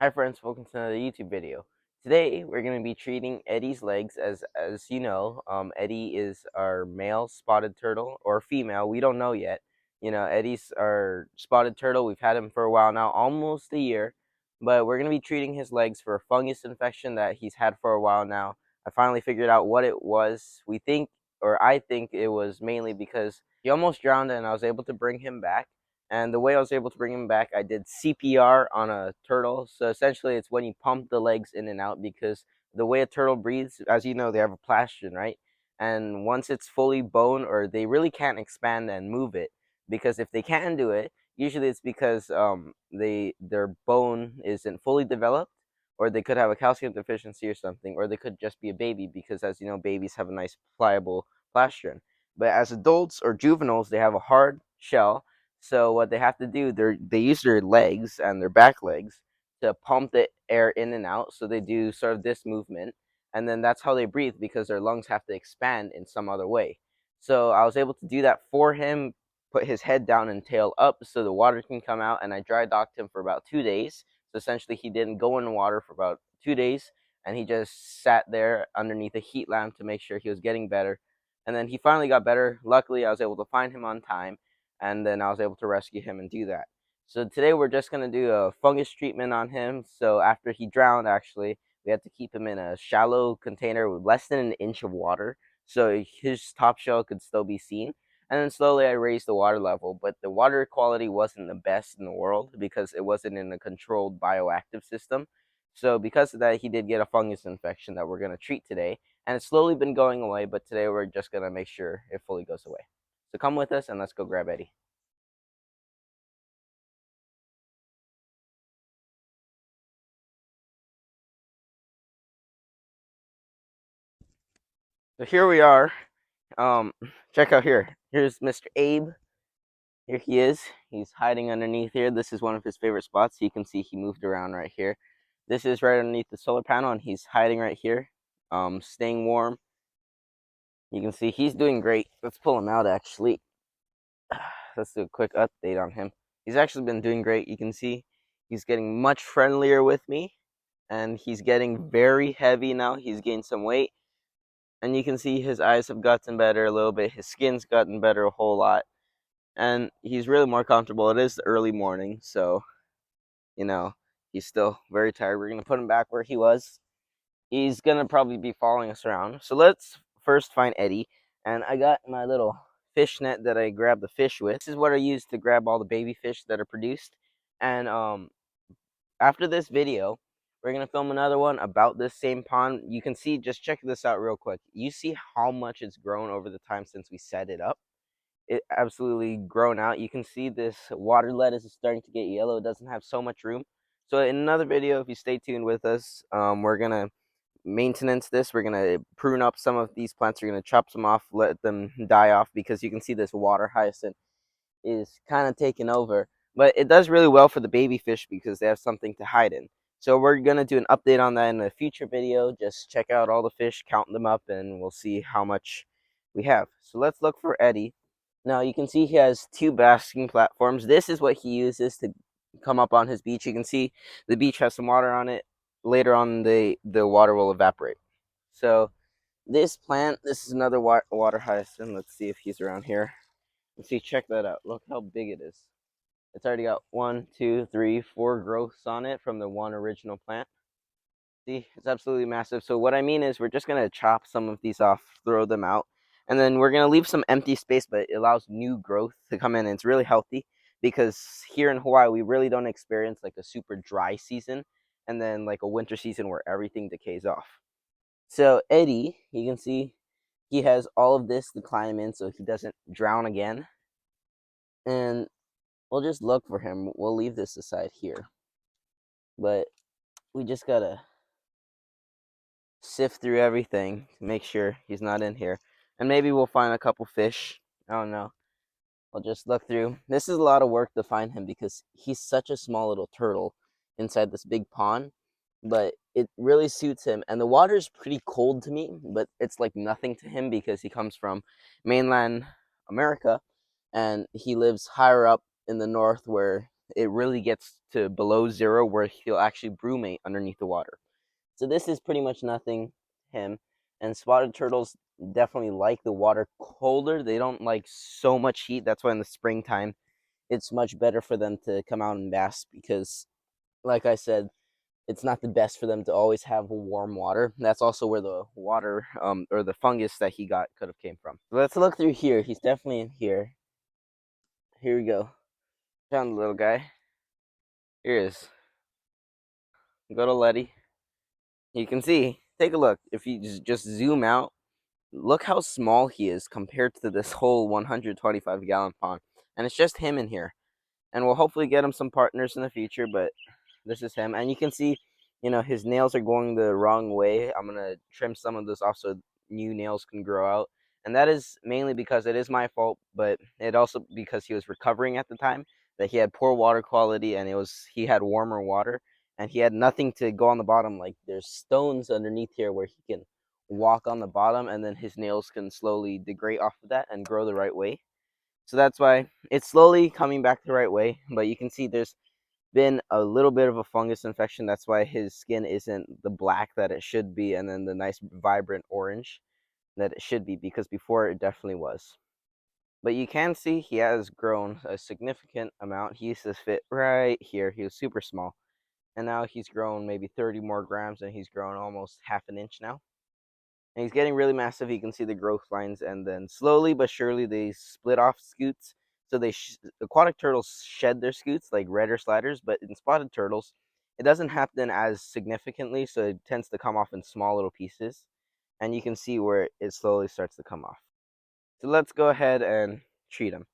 Hi friends, welcome to another YouTube video. Today we're going to be treating Eddie's legs. As you know, Eddie is our male spotted turtle or female. We don't know yet. Eddie's our spotted turtle. We've had him for a while now, almost a year. But we're going to be treating his legs for a fungus infection that he's had for a while now. I finally figured out what it was. I think it was mainly because he almost drowned and I was able to bring him back. And the way I was able to bring him back, I did CPR on a turtle. So essentially, it's when you pump the legs in and out, because the way a turtle breathes, as you know, they have a plastron, right? And once it's fully bone, or they really can't expand and move it, because if they can do it, usually it's because their bone isn't fully developed, or they could have a calcium deficiency or something, or they could just be a baby, because as you know, babies have a nice pliable plastron. But as adults or juveniles, they have a hard shell, so what they have to do, they use their legs and their back legs to pump the air in and out. So they do sort of this movement, and then that's how they breathe, because their lungs have to expand in some other way. So I was able to do that for him, put his head down and tail up so the water can come out, and I dry docked him for about 2 days. So essentially, he didn't go in the water for about 2 days, and he just sat there underneath a heat lamp to make sure he was getting better. And then he finally got better. Luckily, I was able to find him on time, and then I was able to rescue him and do that. So today we're just going to do a fungus treatment on him. So after he drowned, actually, we had to keep him in a shallow container with less than an inch of water, so his top shell could still be seen. And then slowly I raised the water level, but the water quality wasn't the best in the world because it wasn't in a controlled bioactive system. So because of that, he did get a fungus infection that we're going to treat today. And it's slowly been going away, but today we're just going to make sure it fully goes away. So come with us and let's go grab Eddie. So here we are. Um, Check out here. Here's Mr. Abe. Here he is. He's hiding underneath here. This is one of his favorite spots. You can see he moved around right here. This is right underneath the solar panel, and he's hiding right here, staying warm. You can see he's doing great. Let's pull him out, actually. Let's do a quick update on him. He's actually been doing great. You can see he's getting much friendlier with me, and he's getting very heavy now. He's gained some weight, and you can see his eyes have gotten better a little bit. His skin's gotten better a whole lot, and he's really more comfortable. It is the early morning, so you know he's still very tired. We're gonna put him back where he was. He's gonna probably be following us around. So let's first find Eddie, and I got my little fish net that I grabbed the fish with. This is what I use to grab all the baby fish that are produced. And after this video, we're gonna film another one about this same pond. You can see, just check this out real quick. You see how much it's grown over the time since we set it up. It absolutely grown out. You can see this water lettuce is starting to get yellow. It doesn't have so much room. So in another video, if you stay tuned with us, we're gonna maintenance this. We're gonna prune up some of these plants. We're gonna chop some off, let them die off, because you can see this water hyacinth is kind of taken over. But it does really well for the baby fish because they have something to hide in. So we're going to do an update on that in a future video. Just check out all the fish, count them up, and we'll see how much we have. So let's look for Eddie. Now you can see he has two basking platforms. This is what he uses to come up on his beach. You can see the beach has some water on it. Later on, the water will evaporate. So this plant, this is another water hyacinth. Let's see if he's around here. Let's see, check that out. Look how big it is. It's already got 1, 2, 3, 4 growths on it from the one original plant. See, it's absolutely massive. So what I mean is we're just going to chop some of these off, throw them out, and then we're going to leave some empty space, but it allows new growth to come in, and it's really healthy because here in Hawaii, we really don't experience like a super dry season and then like a winter season where everything decays off. So Eddie, you can see he has all of this to climb in so he doesn't drown again. And we'll just look for him. We'll leave this aside here. But we just gotta sift through everything to make sure he's not in here. And maybe we'll find a couple fish. I don't know. I'll just look through. This is a lot of work to find him because he's such a small little turtle inside this big pond. But it really suits him. And the water is pretty cold to me, but it's like nothing to him because he comes from mainland America and he lives higher up in the north where it really gets to below 0 where he'll actually brumate underneath the water. So this is pretty much nothing to him. And spotted turtles definitely like the water colder. They don't like so much heat. That's why in the springtime it's much better for them to come out and bask because, like I said, it's not the best for them to always have warm water. That's also where the water or the fungus that he got could have came from. Let's look through here. He's definitely in here. Here we go. Found the little guy. Here he is. Go to Letty. You can see. Take a look. If you just zoom out, look how small he is compared to this whole 125-gallon pond. And it's just him in here. And we'll hopefully get him some partners in the future, but this is him. And you can see, his nails are going the wrong way. I'm going to trim some of this off so new nails can grow out. And that is mainly because it is my fault, but it also because he was recovering at the time, that he had poor water quality and he had warmer water and he had nothing to go on the bottom. Like there's stones underneath here where he can walk on the bottom and then his nails can slowly degrade off of that and grow the right way. So that's why it's slowly coming back the right way. But you can see there's been a little bit of a fungus infection. That's why his skin isn't the black that it should be and then the nice vibrant orange that it should be, because before it definitely was. But you can see he has grown a significant amount. He used to fit right here. He was super small. And now he's grown maybe 30 more grams and he's grown almost half an inch now. And he's getting really massive. You can see the growth lines, and then slowly but surely they split off scutes. So aquatic turtles shed their scutes like redder sliders, but in spotted turtles, it doesn't happen as significantly, so it tends to come off in small little pieces. And you can see where it slowly starts to come off. So let's go ahead and treat him.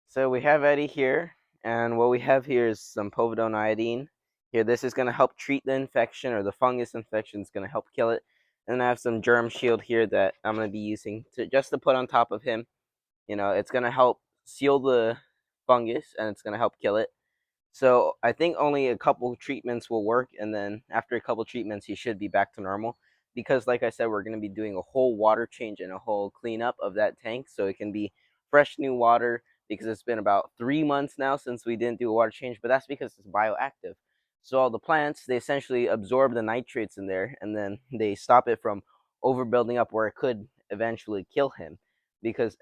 So we have Eddie here, and what we have here is some povidone iodine. Here, this is going to help treat the infection, or the fungus infection is going to help kill it. And I have some germ shield here that I'm going to be using just to put on top of him. It's going to help seal the fungus and it's going to help kill it. So I think only a couple treatments will work, and then after a couple treatments, he should be back to normal. Because, like I said, we're going to be doing a whole water change and a whole cleanup of that tank, so it can be fresh new water. Because it's been about 3 months now since we didn't do a water change, but that's because it's bioactive. So all the plants, they essentially absorb the nitrates in there, and then they stop it from overbuilding up where it could eventually kill him,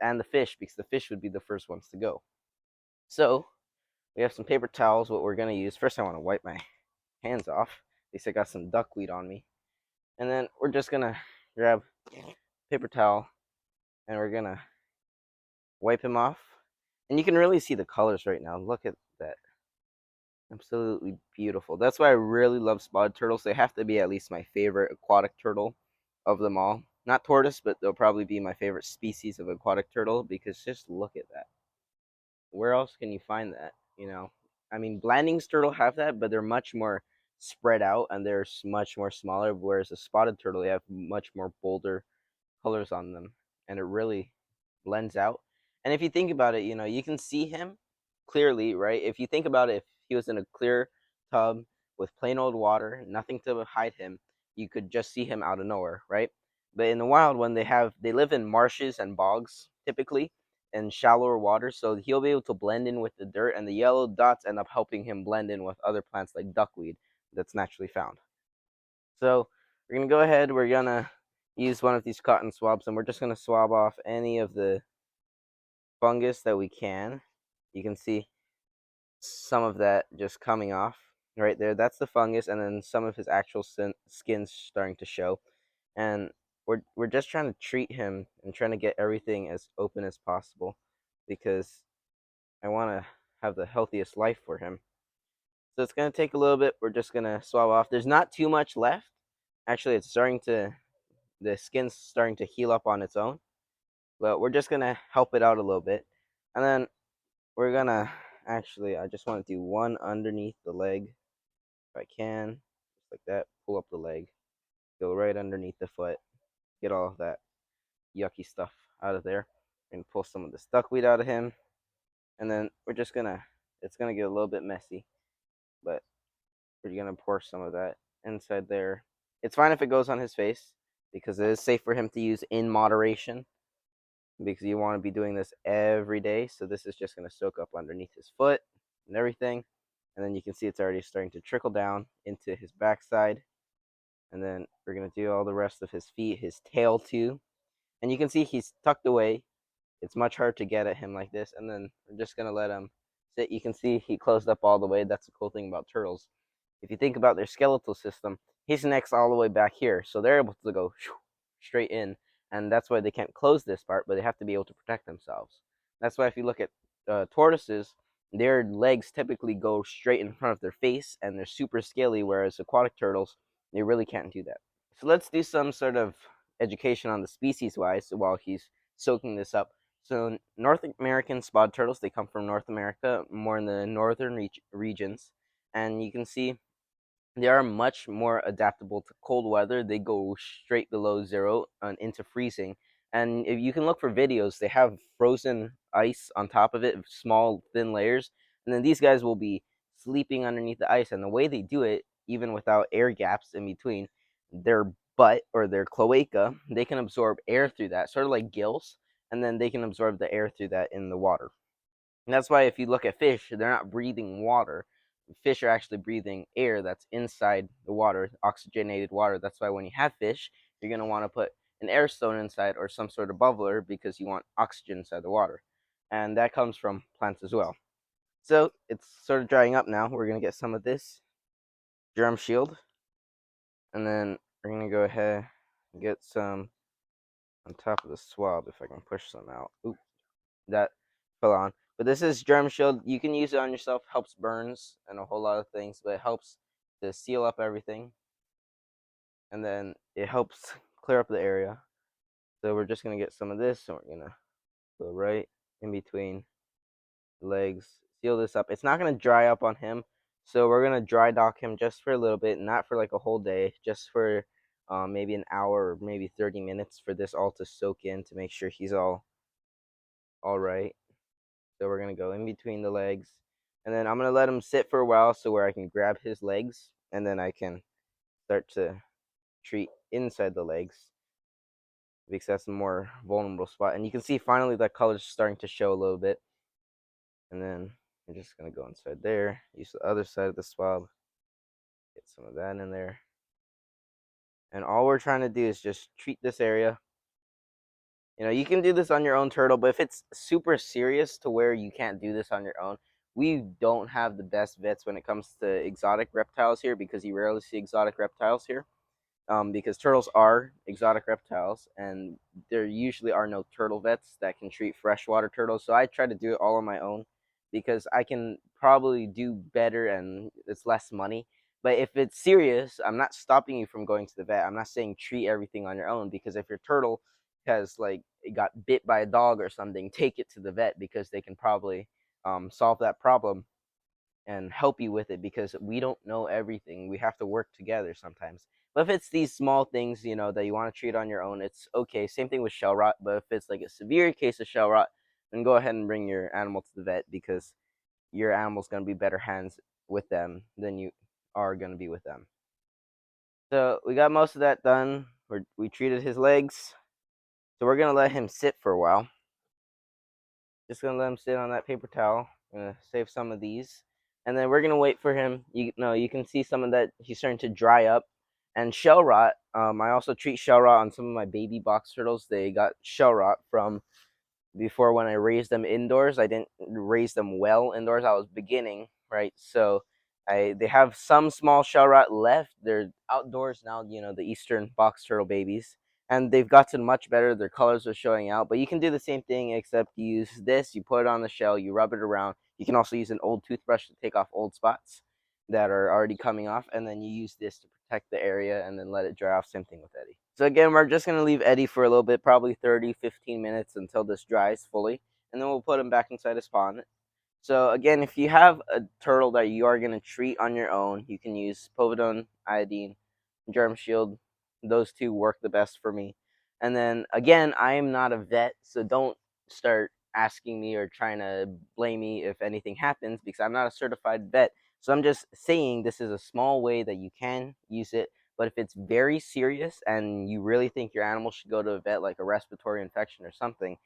and the fish, because the fish would be the first ones to go. So we have some paper towels. What we're going to use, first I want to wipe my hands off. At least I got some duckweed on me. And then we're just going to grab paper towel and we're going to wipe him off. And you can really see the colors right now. Look at that. Absolutely beautiful. That's why I really love spotted turtles. They have to be at least my favorite aquatic turtle of them all. Not tortoise, but they'll probably be my favorite species of aquatic turtle, because just look at that. Where else can you find that? I mean, Blanding's turtle have that, but they're much more spread out and they're much more smaller. Whereas a spotted turtle, they have much more bolder colors on them, and it really blends out. And if you think about it, you can see him clearly, right? If you think about it, if he was in a clear tub with plain old water, nothing to hide him, you could just see him out of nowhere, right? But in the wild, when they live in marshes and bogs typically, and shallower water, so he'll be able to blend in with the dirt, and the yellow dots end up helping him blend in with other plants like duckweed that's naturally found. So we're gonna go ahead, we're gonna use one of these cotton swabs, and we're just gonna swab off any of the fungus that we can. You can see some of that just coming off right there. That's the fungus, and then some of his actual skin's starting to show. And we're just trying to treat him and trying to get everything as open as possible, because I want to have the healthiest life for him. So it's going to take a little bit. We're just going to swab off. There's not too much left. Actually, the skin's starting to heal up on its own. But we're just going to help it out a little bit. And then we're going to, actually, I just want to do one underneath the leg if I can. Just like that. Pull up the leg. Go right underneath the foot. Get all of that yucky stuff out of there. And pull some of this duckweed out of him. And then we're just going to, it's going to get a little bit messy, but we're going to pour some of that inside there. It's fine if it goes on his face, because it is safe for him to use in moderation, because you want to be doing this every day. So this is just going to soak up underneath his foot. and everything. And then you can see it's already starting to trickle down into his backside. And then we're going to do all the rest of his feet, his tail too. And you can see he's tucked away. It's much harder to get at him like this. And then we're just going to let him sit. You can see he closed up all the way. That's the cool thing about turtles. If you think about their skeletal system, his neck's all the way back here. So they're able to go straight in. And that's why they can't close this part, but they have to be able to protect themselves. That's why if you look at tortoises, their legs typically go straight in front of their face and they're super scaly, whereas aquatic turtles, they really can't do that. So let's do some sort of education on the species wise while he's soaking this up. So North American spotted turtles, they come from North America, more in the northern regions. And you can see they are much more adaptable to cold weather. They go straight below zero and into freezing. And if you can look for videos, they have frozen ice on top of it, small thin layers. And then these guys will be sleeping underneath the ice. And the way they do it, even without air gaps in between, their butt or their cloaca, they can absorb air through that, sort of like gills. And then they can absorb the air through that in the water. And that's why if you look at fish, they're not breathing water. Fish are actually breathing air that's inside the water, oxygenated water. That's why when you have fish, you're going to want to put an air stone inside or some sort of bubbler because you want oxygen inside the water. And that comes from plants as well. So it's sort of drying up now. We're going to get some of this germ shield. And then we're going to go ahead and get some on top of the swab if I can push some out. Oop, that fell on. But this is germ shield. You can use it on yourself. Helps burns and a whole lot of things, but it helps to seal up everything. And then it helps clear up the area. So we're just gonna get some of this, and we're gonna go right in between the legs, seal this up. It's not gonna dry up on him, so we're gonna dry dock him just for a little bit, not for like a whole day, just for maybe an hour or maybe 30 minutes for this all to soak in to make sure he's all right. So we're going to go in between the legs. And then I'm going to let him sit for a while so where I can grab his legs. And then I can start to treat inside the legs because that's a more vulnerable spot. And you can see finally that color's starting to show a little bit. And then I'm just going to go inside there. Use the other side of the swab. Get some of that in there. And all we're trying to do is just treat this area. You know, you can do this on your own turtle, but if it's super serious to where you can't do this on your own, we don't have the best vets when it comes to exotic reptiles here because you rarely see exotic reptiles here. Because turtles are exotic reptiles, and there usually are no turtle vets that can treat freshwater turtles. So I try to do it all on my own because I can probably do better and it's less money. But if it's serious, I'm not stopping you from going to the vet. I'm not saying treat everything on your own because if your turtle has like it got bit by a dog or something, take it to the vet because they can probably solve that problem and help you with it because we don't know everything. We have to work together sometimes. But if it's these small things, you know, that you want to treat on your own, it's okay. Same thing with shell rot. But if it's like a severe case of shell rot, then go ahead and bring your animal to the vet because your animal's going to be better hands with them than you are going to be with them. So we got most of that done. We treated his legs. So we're going to let him sit for a while. Just going to let him sit on that paper towel. I'm going to save some of these. And then we're going to wait for him. You know, you can see some of that. He's starting to dry up. And shell rot, I also treat shell rot on some of my baby box turtles. They got shell rot from before when I raised them indoors. I didn't raise them well indoors. I was beginning, right? So they have some small shell rot left. They're outdoors now, you know, the eastern box turtle babies. And they've gotten much better. Their colors are showing out. But you can do the same thing except you use this. You put it on the shell. You rub it around. You can also use an old toothbrush to take off old spots that are already coming off. And then you use this to protect the area and then let it dry off. Same thing with Eddie. So again, we're just going to leave Eddie for a little bit, probably 30-15 minutes until this dries fully. And then we'll put him back inside his pond. So again, if you have a turtle that you are going to treat on your own, you can use povidone, iodine, germ shield. Those two work the best for me. And then again, I am not a vet, so don't start asking me or trying to blame me if anything happens because I'm not a certified vet. So I'm just saying this is a small way that you can use it. But if it's very serious and you really think your animal should go to a vet, like a respiratory infection or something,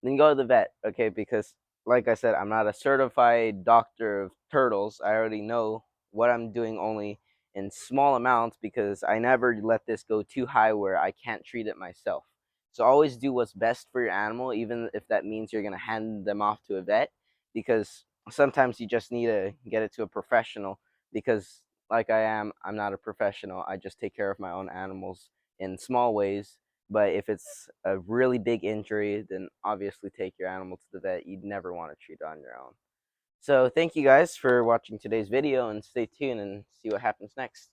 then go to the vet, okay? Because like I said, I'm not a certified doctor of turtles. I already know what I'm doing only in small amounts because I never let this go too high where I can't treat it myself. So always do what's best for your animal, even if that means you're going to hand them off to a vet, because sometimes you just need to get it to a professional. Because, like I'm not a professional. I just take care of my own animals in small ways, but if it's a really big injury, then obviously take your animal to the vet. You'd never want to treat it on your own. So thank you guys for watching today's video, and stay tuned and see what happens next.